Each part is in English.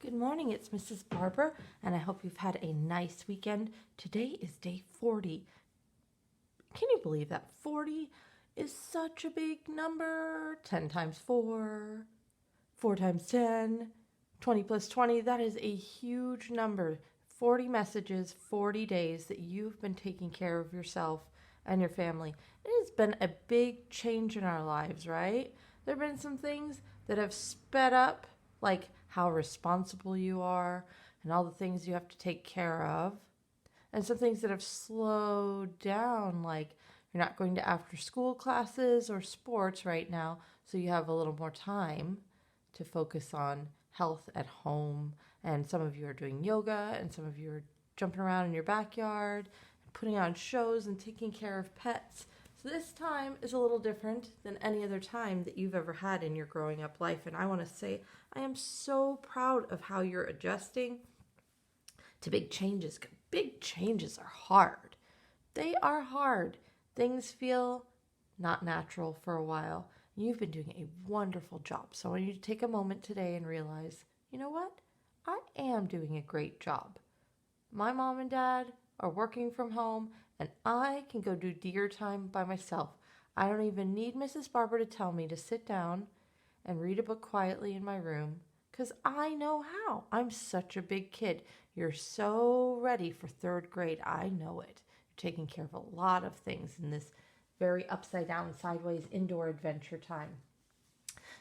Good morning, it's Mrs. Barber, and I hope you've had a nice weekend. Today is day 40. Can you believe that 40 is such a big number? 10 times 4, 4 times 10, 20 plus 20, that is a huge number. 40 messages, 40 days that you've been taking care of yourself and your family. It has been a big change in our lives, right? There have been some things that have sped up, like how responsible you are and all the things you have to take care of. And some things that have slowed down, like you're not going to after school classes or sports right now, so you have a little more time to focus on health at home. And some of you are doing yoga, and some of you are jumping around in your backyard, putting on shows and taking care of pets. So this time is a little different than any other time that you've ever had in your growing up life. And I want to say I am so proud of how you're adjusting to big changes. Big changes are hard. They are hard. Things feel not natural for a while. You've been doing a wonderful job. So I want you to take a moment today and realize, you know what? I am doing a great job. My mom and dad are working from home, and I can go do deer time by myself. I don't even need Mrs. Barber to tell me to sit down and read a book quietly in my room, because I know how. I'm such a big kid. You're so ready for third grade. I know it. You're taking care of a lot of things in this very upside down, sideways indoor adventure time.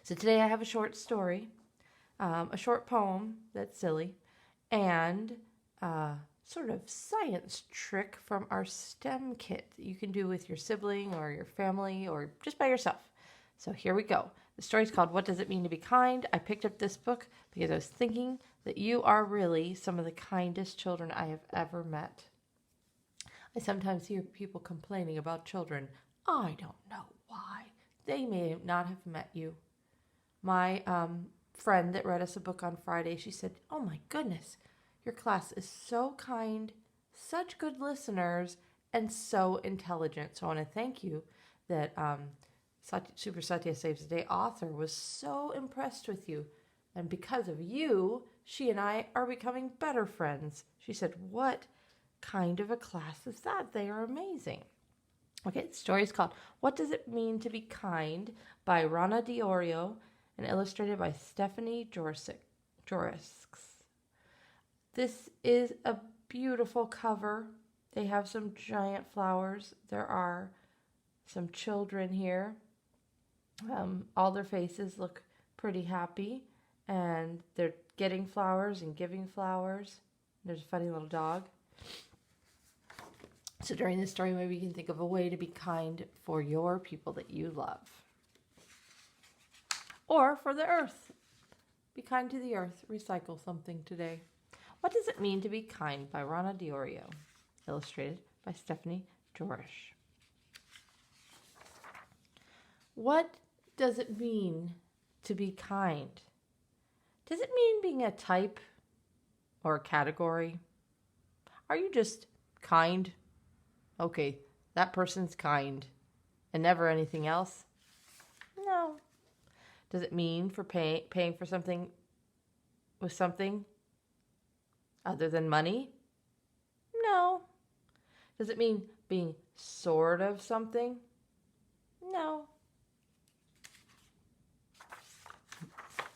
So today I have a short story, a short poem that's silly, and sort of science trick from our STEM kit that you can do with your sibling or your family or just by yourself. So here we go. The story's called What Does It Mean to Be Kind? I picked up this book because I was thinking that you are really some of the kindest children I have ever met. I sometimes hear people complaining about children. I don't know why. They may not have met you. My friend that read us a book on Friday, she said, oh my goodness, your class is so kind, such good listeners, and so intelligent. So I want to thank you that Super Satya Saves the Day author was so impressed with you. And because of you, she and I are becoming better friends. She said, what kind of a class is that? They are amazing. Okay, the story is called What Does It Mean to Be Kind by Rana Diorio and illustrated by Stephanie Jorisks. This is a beautiful cover. They have some giant flowers. There are some children here. All their faces look pretty happy, and they're getting flowers and giving flowers. There's a funny little dog. So during this story, maybe you can think of a way to be kind for your people that you love. Or for the earth. Be kind to the earth. Recycle something today. What Does It Mean to Be Kind by Rana Diorio, illustrated by Stephanie Jorish. What does it mean to be kind? Does it mean being a type or a category? Are you just kind? Okay, that person's kind and never anything else? No. Does it mean for paying for something with something other than money? No. Does it mean being sort of something? No.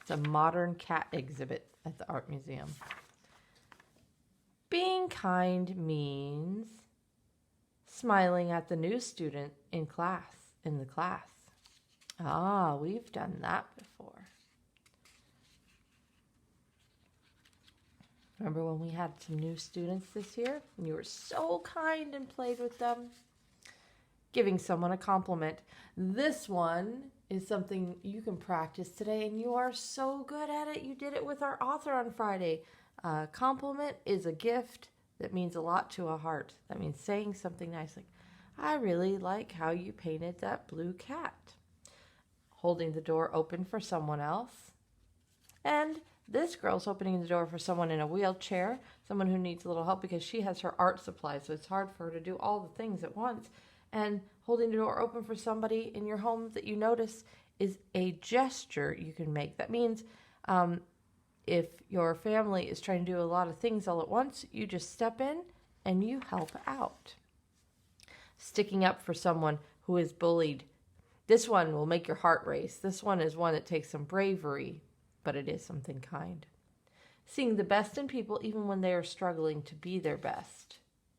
It's a modern cat exhibit at the art museum. Being kind means smiling at the new student in the class. Ah, we've done that before. Remember when we had some new students this year and you were so kind and played with them? Giving someone a compliment. This one is something you can practice today, and you are so good at it. You did it with our author on Friday. Compliment is a gift that means a lot to a heart. That means saying something nice like, I really like how you painted that blue cat. Holding the door open for someone else. And this girl's opening the door for someone in a wheelchair, someone who needs a little help because she has her art supplies, so it's hard for her to do all the things at once. And holding the door open for somebody in your home that you notice is a gesture you can make. That means if your family is trying to do a lot of things all at once, you just step in and you help out. Sticking up for someone who is bullied. This one will make your heart race. This one is one that takes some bravery, but it is something kind. Seeing the best in people even when they are struggling to be their best.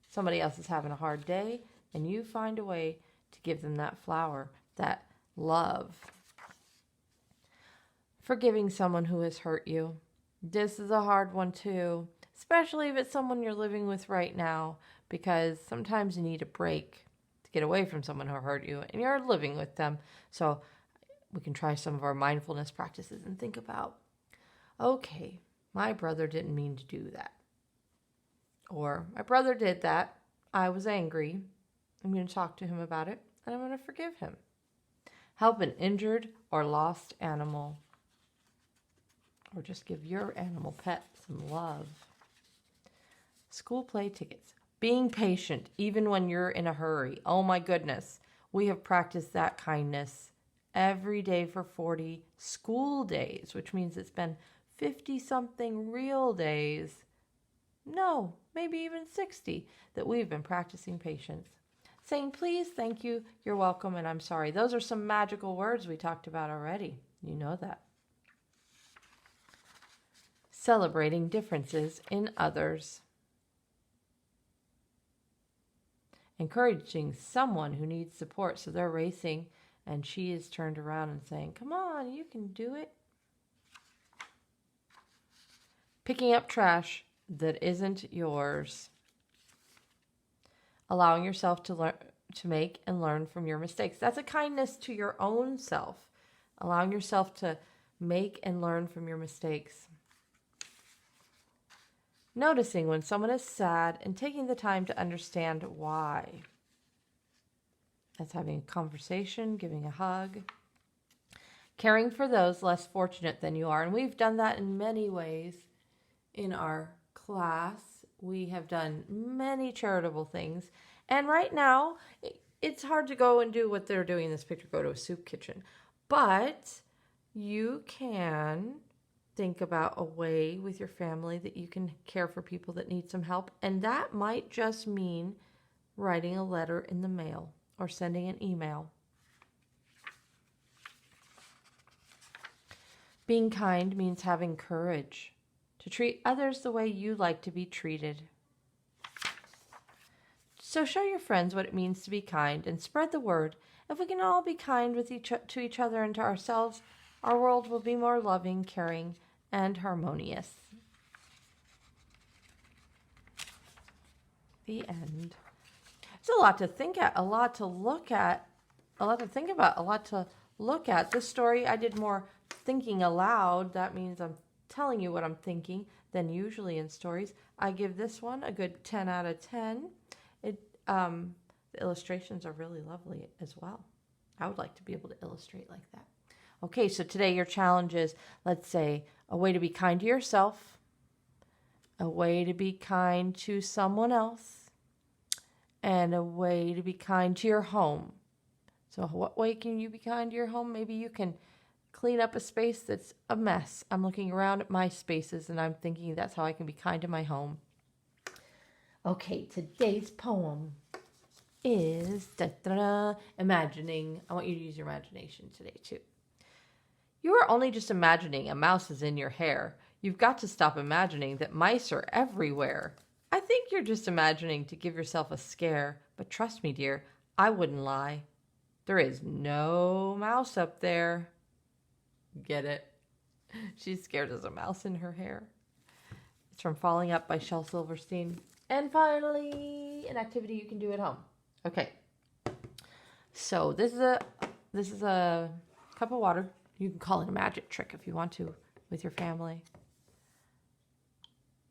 Somebody else is having a hard day, and you find a way to give them that flower, that love. Forgiving someone who has hurt you. This is a hard one too, especially if it's someone you're living with right now, because sometimes you need a break to get away from someone who hurt you, and you're living with them. So we can try some of our mindfulness practices and think about, okay, my brother didn't mean to do that. Or my brother did that. I was angry. I'm going to talk to him about it, and I'm going to forgive him. Help an injured or lost animal. Or just give your animal pet some love. School play tickets. Being patient, even when you're in a hurry. Oh my goodness. We have practiced that kindness every day for 40 school days, which means it's been 50-something real days. No, maybe even 60 that we've been practicing patience. Saying please, thank you, you're welcome, and I'm sorry. Those are some magical words we talked about already. You know that. Celebrating differences in others. Encouraging someone who needs support, so they're racing and she is turned around and saying, come on, you can do it. Picking up trash that isn't yours. Allowing yourself to make and learn from your mistakes. That's a kindness to your own self. Allowing yourself to make and learn from your mistakes. Noticing when someone is sad and taking the time to understand why. That's having a conversation, giving a hug. Caring for those less fortunate than you are. And we've done that in many ways in our class. We have done many charitable things. And right now, it's hard to go and do what they're doing in this picture, go to a soup kitchen. But you can think about a way with your family that you can care for people that need some help. And that might just mean writing a letter in the mail or sending an email. Being kind means having courage to treat others the way you like to be treated. So show your friends what it means to be kind and spread the word. If we can all be kind to each other and to ourselves, our world will be more loving, caring, and harmonious. The end. It's a lot to think at, a lot to look at, a lot to think about, a lot to look at. This story, I did more thinking aloud. That means I'm telling you what I'm thinking than usually in stories. I give this one a good 10 out of 10. The illustrations are really lovely as well. I would like to be able to illustrate like that. Okay, so today your challenge is, let's say, a way to be kind to yourself, a way to be kind to someone else, and a way to be kind to your home. So what way can you be kind to your home? Maybe you can clean up a space that's a mess. I'm looking around at my spaces and I'm thinking that's how I can be kind to my home. Okay, today's poem is imagining. I want you to use your imagination today too. You are only just imagining a mouse is in your hair. You've got to stop imagining that mice are everywhere. I think you're just imagining to give yourself a scare, but trust me, dear, I wouldn't lie. There is no mouse up there. Get it? She's scared there's a mouse in her hair. It's from Falling Up by Shel Silverstein. And finally, an activity you can do at home. Okay. So this is a cup of water. You can call it a magic trick if you want to with your family.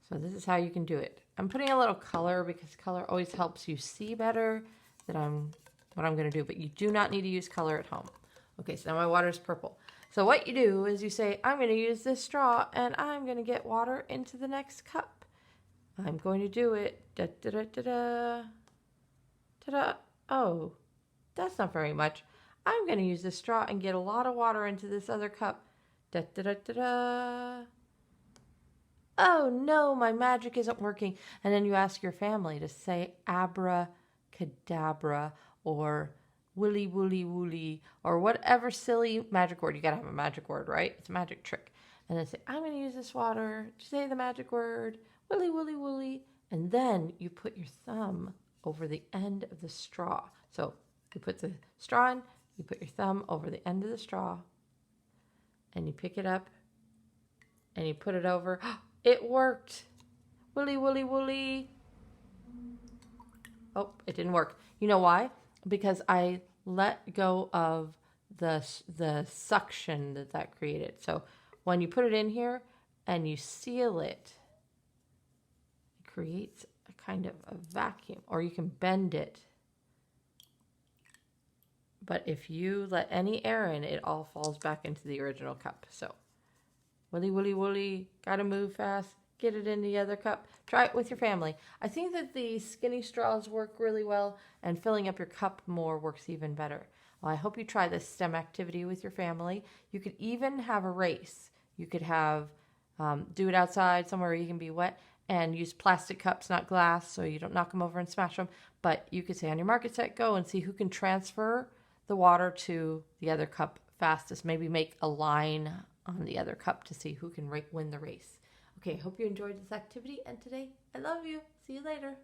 So this is how you can do it. I'm putting a little color because color always helps you see better what I'm going to do, but you do not need to use color at home. Okay, so now my water is purple. So what you do is you say, I'm going to use this straw and I'm going to get water into the next cup. I'm going to do it. Da, da, da, da, da. Ta-da. Oh, that's not very much. I'm going to use this straw and get a lot of water into this other cup. Da, da, da, da, da. oh no, my magic isn't working. And then you ask your family to say abracadabra or willy woolly woolly or whatever silly magic word. You got to have a magic word, right? It's a magic trick. And then say, I'm going to use this water to say the magic word, willy woolly woolly. And then you put your thumb over the end of the straw. So you put the straw in, you put your thumb over the end of the straw, and you pick it up, and you put it over. It worked. Woolly, woolly, woolly. Oh, it didn't work. You know why? Because I let go of the suction that created. So when you put it in here and you seal it, it creates a kind of a vacuum, or you can bend it. But if you let any air in, it all falls back into the original cup. So, woolly, woolly, woolly, gotta move fast, get it in the other cup. Try it with your family. I think that the skinny straws work really well, and filling up your cup more works even better. Well, I hope you try this STEM activity with your family. You could even have a race. You could have, do it outside somewhere where you can be wet, and use plastic cups, not glass, so you don't knock them over and smash them. But you could say on your market set, go and see who can transfer the water to the other cup fastest. Maybe make a line on the other cup to see who can win the race. Okay, hope you enjoyed this activity and today. I love you. See you later.